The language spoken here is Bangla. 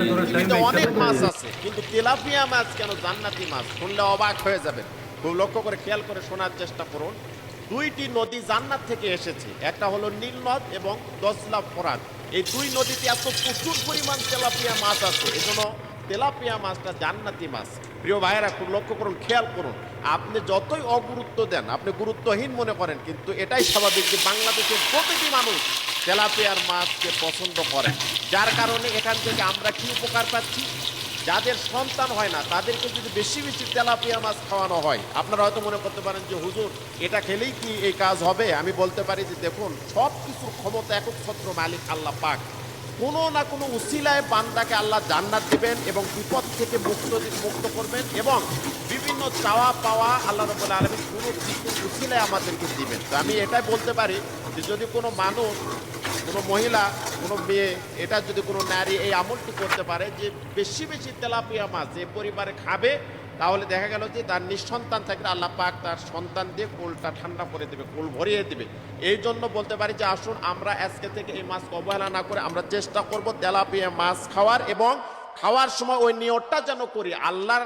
পৃথিবীতে অনেক মাছ আছে, কিন্তু তেলাপিয়া মাছ কেন জান্নাতি মাছ? শুনলে অবাক হয়ে যাবেন। খুব লক্ষ্য করে খেয়াল করে শোনার চেষ্টা করুন। দুইটি নদী জান্নাত থেকে এসেছে, একটা হলো নীল নদ এবং দজলা ফোরাত। এই দুই নদীতে এত প্রচুর পরিমাণ তেলাপিয়া মাছ আছে, এজন্য তেলাপিয়া মাছটা জান্নাতি মাছ। প্রিয় ভাইয়েরা, খুব লক্ষ্য করুন, খেয়াল করুন। আপনি যতই অগুরুত্ব দেন, আপনি গুরুত্বহীন মনে করেন, কিন্তু এটাই স্বাভাবিক যে বাংলাদেশের প্রতিটি মানুষ তেলাপিয়ার মাছকে পছন্দ করে। যার কারণে এখান থেকে আমরা কি উপকার পাচ্ছি? যাদের সন্তান হয় না তাদেরকে যদি বেশি বেশি তেলাপিয়া মাছ খাওয়ানো হয়, আপনারা হয়তো মনে করতে পারেন যে হুজুর এটা খেলেই কি এই কাজ হবে? আমি বলতে পারি যে দেখুন, সব কিছুর ক্ষমতা একচ্ছত্র মালিক আল্লাহ পাক। কোনো না কোনো উসিলায় বান্দাকে আল্লাহ জান্নাত দিবেন এবং বিপদ থেকে মুক্ত করবেন, এবং বিভিন্ন চাওয়া পাওয়া আল্লাহ রাব্বুল আলামিন কোনো কিছুর উসিলায় আমাদেরকে দিবেন। তো আমি এটাই বলতে পারি যে যদি কোনো মানুষ, কোনো মহিলা, কোনো মেয়ে, এটা যদি কোনো নারী এই আমলটি করতে পারে যে বেশি বেশি তেলাপিয়া মাছ যে পরিবারে খাবে, তাহলে দেখা গেল যে তার নিঃসন্তান থাকলে আল্লাহ পাক তার সন্তান দিয়ে কোলটা ঠান্ডা করে দেবে, কোল ভরিয়ে দেবে। এই জন্য বলতে পারি যে আসুন আমরা আজকে থেকে এই মাছ অবহেলা না করে আমরা চেষ্টা করব তেলাপিয়া মাছ খাওয়ার, এবং খাওয়ার সময় ওই নিয়তটা যেন করি আল্লাহর